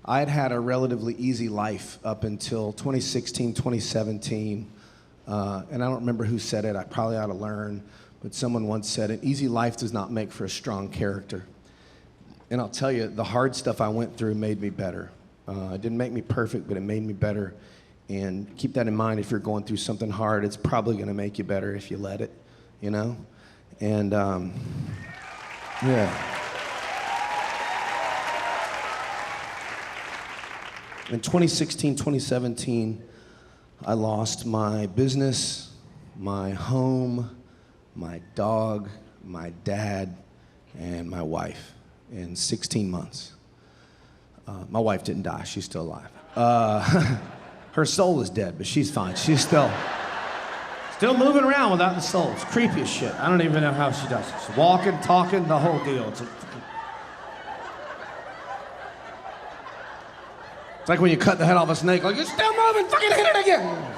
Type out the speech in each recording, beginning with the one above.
I had had a relatively easy life up until 2016, 2017. And I don't remember who said it. I probably ought to learn. But someone once said, an easy life does not make for a strong character. And I'll tell you, the hard stuff I went through made me better. It didn't make me perfect, but it made me better. And keep that in mind. If you're going through something hard, it's probably going to make you better if you let it, you know? And yeah. In 2016, 2017, I lost my business, my home, my dog, my dad, and my wife in 16 months. My wife didn't die, she's still alive. Her soul is dead, but she's fine. She's still moving around without the soul. It's creepy as shit. I don't even know how she does it. She's walking, talking, the whole deal. It's like when you cut the head off a snake, like, you're still moving, fucking hit it again.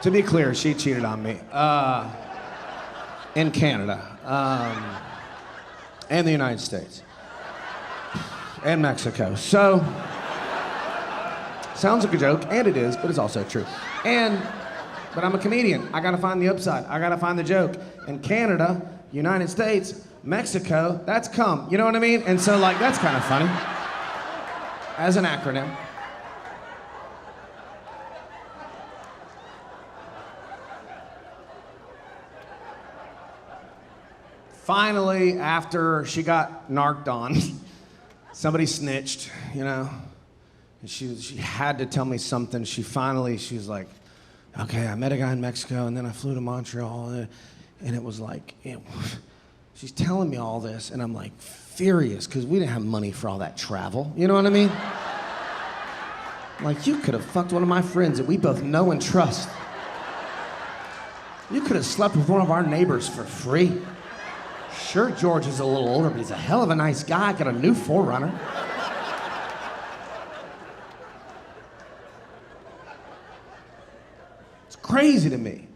To be clear, she cheated on me. In Canada. And the United States. And Mexico. So, sounds like a joke, and it is, but it's also true. But I'm a comedian. I gotta find the upside. I gotta find the joke. In Canada, United States, Mexico, that's cum. You know what I mean? And so, like, that's kind of funny. As an acronym. Finally, after she got narked on, somebody snitched, you know? And she had to tell me something. She was like, okay, I met a guy in Mexico, and then I flew to Montreal, and it was like, she's telling me all this, and I'm like furious, because we didn't have money for all that travel. You know what I mean? Like, you could have fucked one of my friends that we both know and trust. You could have slept with one of our neighbors for free. Sure, George is a little older, but he's a hell of a nice guy. Got a new 4Runner. It's crazy to me.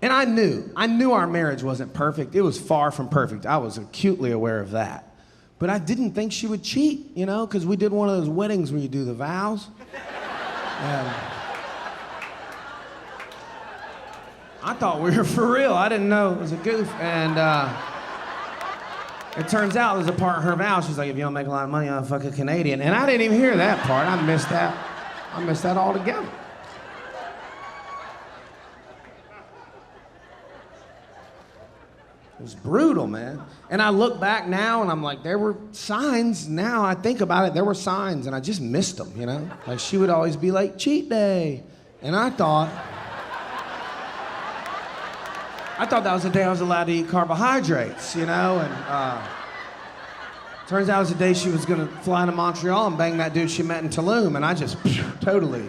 And I knew our marriage wasn't perfect. It was far from perfect. I was acutely aware of that. But I didn't think she would cheat, you know, because we did one of those weddings where you do the vows. And I thought we were for real. I didn't know it was a goof. And it turns out there's a part of her vows. She's like, if you don't make a lot of money, I'll fuck a Canadian. And I didn't even hear that part. I missed that altogether. It was brutal, man. And I look back now and I'm like, there were signs. Now I think about it, there were signs and I just missed them, you know? Like, she would always be like, cheat day. And I thought that was the day I was allowed to eat carbohydrates, you know? And turns out it was the day she was gonna fly to Montreal and bang that dude she met in Tulum. And I just totally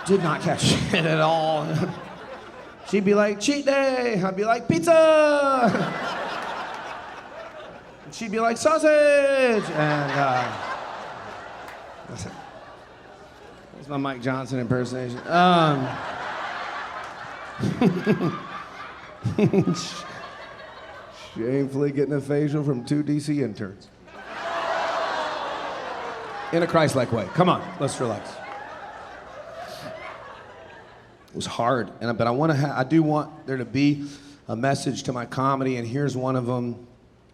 did not catch it at all. She'd be like, cheat day. I'd be like, pizza. And she'd be like, sausage. And that's my Mike Johnson impersonation. Shamefully getting a facial from 2 DC interns. In a Christ-like way. Come on, let's relax. It was hard, but I do want there to be a message to my comedy, and here's one of them.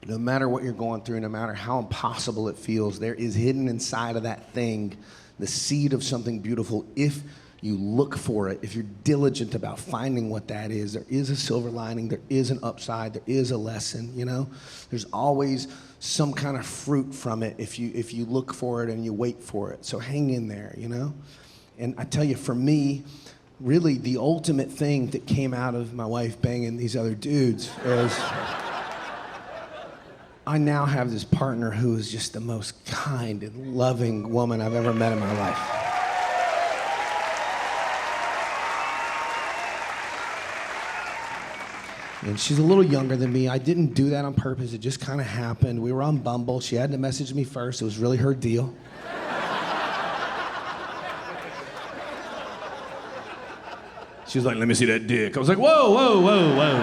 No matter what you're going through, no matter how impossible it feels, there is hidden inside of that thing the seed of something beautiful if you look for it, if you're diligent about finding what that is. There is a silver lining, there is an upside, there is a lesson, you know? There's always some kind of fruit from it if you look for it and you wait for it. So hang in there, you know? And I tell you, for me, really the ultimate thing that came out of my wife banging these other dudes is I now have this partner who is just the most kind and loving woman I've ever met in my life. And she's a little younger than me. I didn't do that on purpose. It just kind of happened. We were on Bumble. She had to message me first. It was really her deal. She was like, let me see that dick. I was like, whoa, whoa, whoa, whoa.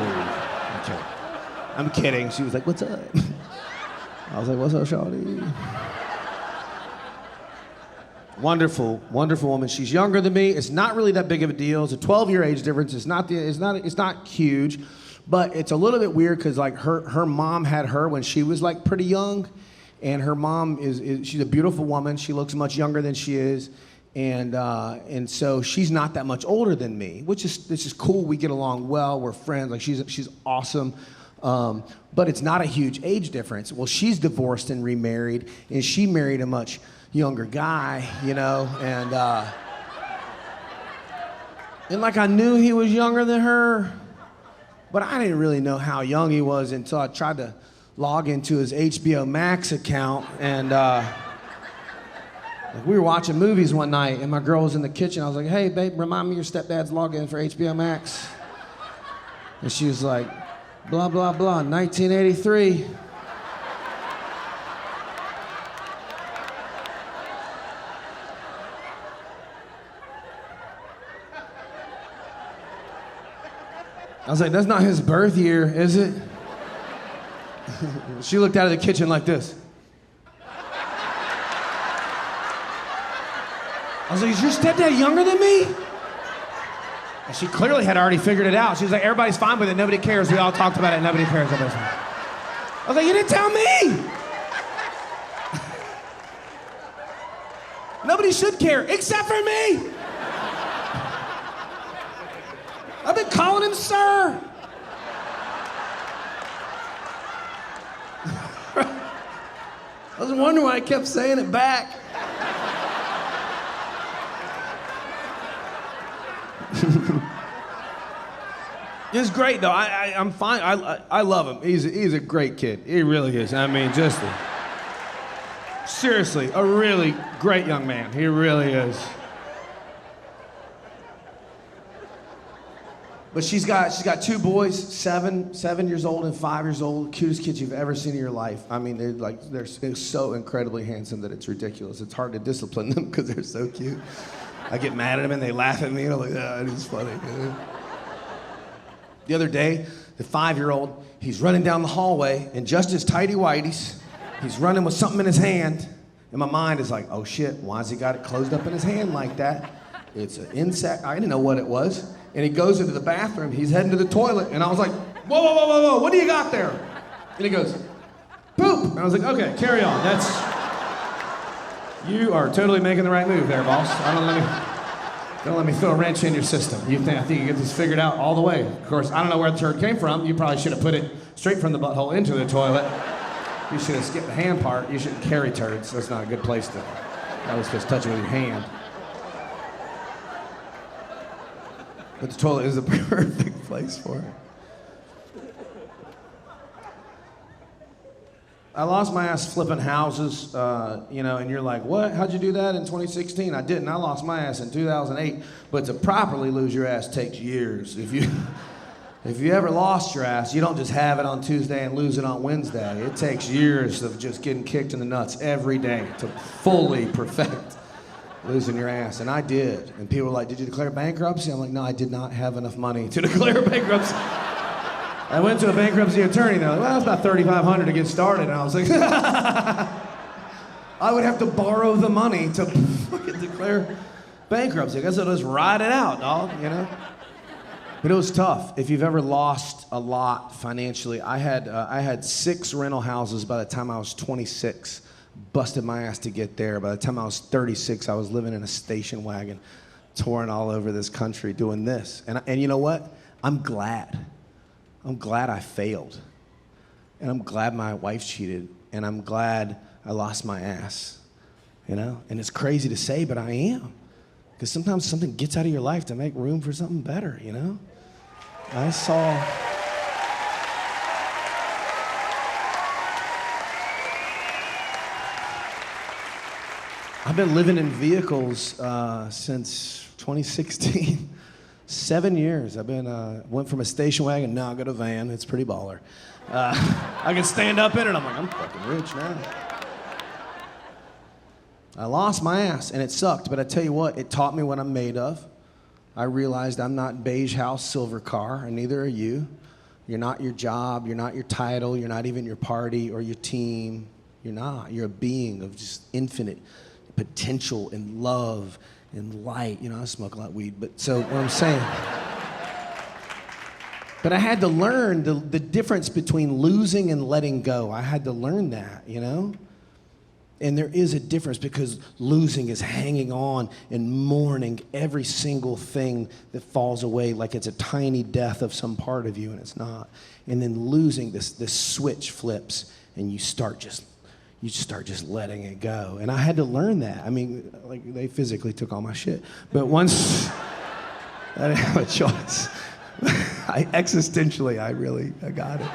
Okay. I'm kidding. She was like, what's up? I was like, what's up, shawty? Wonderful, wonderful woman. She's younger than me. It's not really that big of a deal. It's a 12-year age difference. It's not huge, but it's a little bit weird because like her mom had her when she was like pretty young, and her mom she's a beautiful woman. She looks much younger than she is, and so she's not that much older than me, which is cool. We get along well. We're friends. Like she's awesome. But it's not a huge age difference. Well, she's divorced and remarried, and she married a much younger guy, you know, and like I knew he was younger than her, but I didn't really know how young he was until I tried to log into his HBO Max account, and like we were watching movies one night, and my girl was in the kitchen. I was like, hey, babe, remind me your stepdad's login for HBO Max. And she was like, blah, blah, blah, 1983. I was like, that's not his birth year, is it? She looked out of the kitchen like this. I was like, is your stepdad younger than me? And she clearly had already figured it out. She was like, everybody's fine with it, nobody cares. We all talked about it, nobody cares. Everybody's fine. I was like, you didn't tell me! Nobody should care, except for me! I've been calling him sir. I was wondering why I kept saying it back. It's great though. I'm fine. I love him. He's a great kid. He really is. I mean, seriously, a really great young man. He really is. But she's got two boys, seven years old and 5 years old, cutest kids you've ever seen in your life. I mean, they're so incredibly handsome that it's ridiculous. It's hard to discipline them because they're so cute. I get mad at them and they laugh at me and I'm like, ah, it's funny. The other day, the 5-year-old, he's running down the hallway in just his tighty whities. He's running with something in his hand. And my mind is like, oh shit, why's he got it closed up in his hand like that? It's an insect. I didn't know what it was. And he goes into the bathroom, he's heading to the toilet, and I was like, whoa, whoa, whoa, whoa, whoa, what do you got there? And he goes, poop. And I was like, okay, carry on. You are totally making the right move there, boss. Don't let me throw a wrench in your system. I think you get this figured out all the way. Of course, I don't know where the turd came from. You probably should have put it straight from the butthole into the toilet. You should have skipped the hand part. You shouldn't carry turds. That's not a good place to. That was just touching with your hand. But the toilet is a perfect place for it. I lost my ass flipping houses, and you're like, what? How'd you do that in 2016? I didn't. I lost my ass in 2008. But to properly lose your ass takes years. If you ever lost your ass, you don't just have it on Tuesday and lose it on Wednesday. It takes years of just getting kicked in the nuts every day to fully perfect losing your ass, and I did. And people were like, did you declare bankruptcy? I'm like, no, I did not have enough money to declare bankruptcy. I went to a bankruptcy attorney, and they're like, well, it's about $3,500 to get started. And I was like, I would have to borrow the money to fucking declare bankruptcy. I guess I'll just ride it out, dog, you know? But it was tough. If you've ever lost a lot financially, I had 6 rental houses by the time I was 26. Busted my ass to get there. By the time I was 36, I was living in a station wagon, touring all over this country doing this. And you know what? I'm glad. I'm glad I failed. And I'm glad my wife cheated. And I'm glad I lost my ass. You know? And it's crazy to say, but I am. Because sometimes something gets out of your life to make room for something better, you know? I saw... I've been living in vehicles since 2016. 7 years. I've been, went from a station wagon, now I got a van. It's pretty baller. I can stand up in it. I'm like, I'm fucking rich now. I lost my ass, and it sucked, but I tell you what, it taught me what I'm made of. I realized I'm not beige house, silver car, and neither are you. You're not your job, you're not your title, you're not even your party or your team. You're not. You're a being of just infinite potential and love and light. You know, I smoke a lot of weed, but so what I'm saying. But I had to learn the difference between losing and letting go. I had to learn that, you know? And there is a difference, because losing is hanging on and mourning every single thing that falls away like it's a tiny death of some part of you, and it's not. And then losing, this switch flips, and you start just letting it go. And I had to learn that. I mean, like, they physically took all my shit. But once, I didn't have a choice. Existentially, I got it.